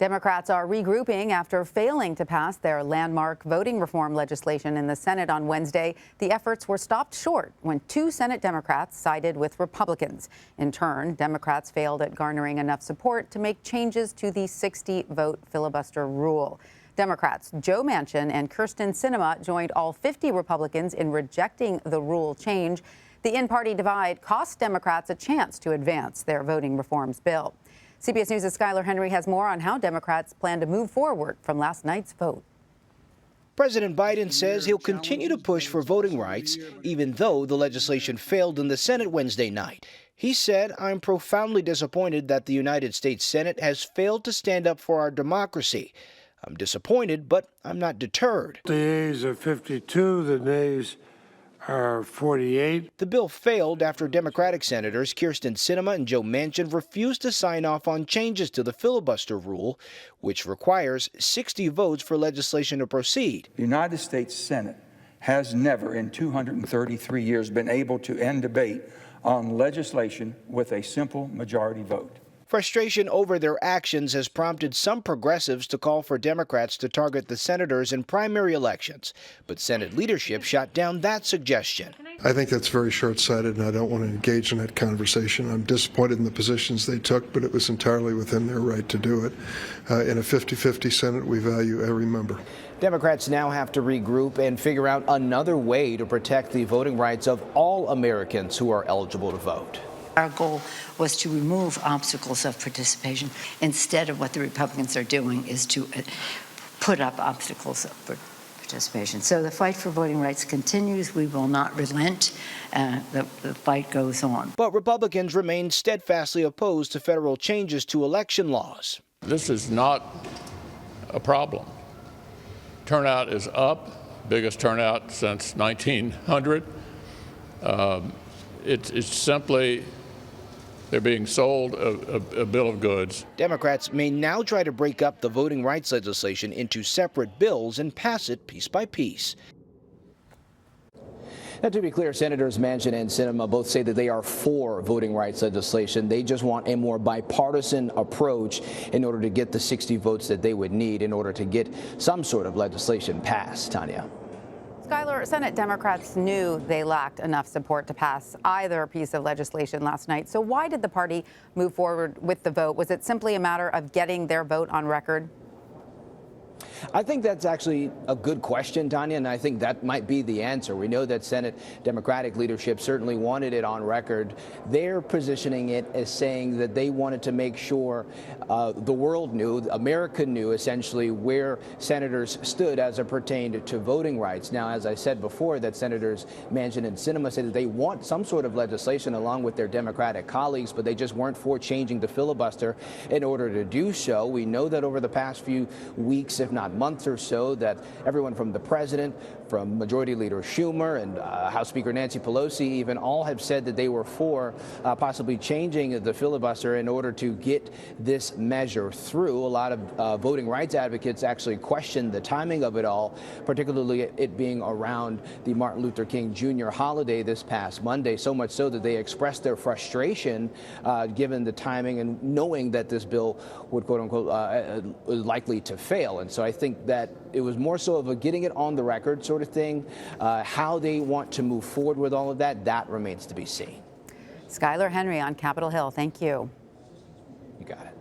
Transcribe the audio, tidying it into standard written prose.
Democrats are regrouping after failing to pass their landmark voting reform legislation in the Senate on Wednesday. The efforts were stopped short when two Senate Democrats sided with Republicans. In turn, Democrats failed at garnering enough support to make changes to the 60-vote filibuster rule. Democrats Joe Manchin and Kyrsten Sinema joined all 50 Republicans in rejecting the rule change. The in-party divide cost Democrats a chance to advance their voting reforms bill. CBS News' Skyler Henry has more on how Democrats plan to move forward from last night's vote. President Biden says he'll continue to push for voting rights, even though the legislation failed in the Senate Wednesday night. He said, "I'm profoundly disappointed that the United States Senate has failed to stand up for our democracy. I'm disappointed, but I'm not deterred." The yeas are 52, the nays are 48. The bill failed after Democratic Senators Kyrsten Sinema and Joe Manchin refused to sign off on changes to the filibuster rule, which requires 60 votes for legislation to proceed. The United States Senate has never in 233 years been able to end debate on legislation with a simple majority vote. Frustration over their actions has prompted some progressives to call for Democrats to target the senators in primary elections, but Senate leadership shot down that suggestion. I think that's very short-sighted, and I don't want to engage in that conversation. I'm disappointed in the positions they took, but it was entirely within their right to do it. In a 50-50 Senate, we value every member. Democrats now have to regroup and figure out another way to protect the voting rights of all Americans who are eligible to vote. Our goal was to remove obstacles of participation. Instead of what the Republicans are doing is to put up obstacles of participation. So the fight for voting rights continues. We will not relent. The fight goes on. But Republicans remain steadfastly opposed to federal changes to election laws. This is not a problem. Turnout is up, biggest turnout since 1900. It's simply they're being sold a bill of goods. Democrats may now try to break up the voting rights legislation into separate bills and pass it piece by piece. Now, to be clear, Senators Manchin and Sinema both say that they are for voting rights legislation. They just want a more bipartisan approach in order to get the 60 votes that they would need in order to get some sort of legislation passed. Tanya. Skyler, Senate Democrats knew they lacked enough support to pass either piece of legislation last night. So why did the party move forward with the vote? Was it simply a matter of getting their vote on record? I think that's actually a good question, Tanya, and I think that might be the answer. We know that Senate Democratic leadership certainly wanted it on record. They're positioning it as saying that they wanted to make sure the world knew, America knew, essentially, where senators stood as it pertained to voting rights. Now, as I said before, that Senators Manchin and Sinema said that they want some sort of legislation along with their Democratic colleagues, but they just weren't for changing the filibuster in order to do so. We know that over the past few weeks, if not months or so, that everyone from the president, from Majority Leader Schumer and House Speaker Nancy Pelosi even all have said that they were for possibly changing the filibuster in order to get this measure through. A lot of voting rights advocates actually questioned the timing of it all, particularly it being around the Martin Luther King Jr. holiday this past Monday, so much so that they expressed their frustration given the timing and knowing that this bill would, quote unquote, likely to fail. And so I think that it was more so of a getting it on the record sort of thing. How they want to move forward with all of that, that remains to be seen. Skyler Henry on Capitol Hill. Thank you. You got it.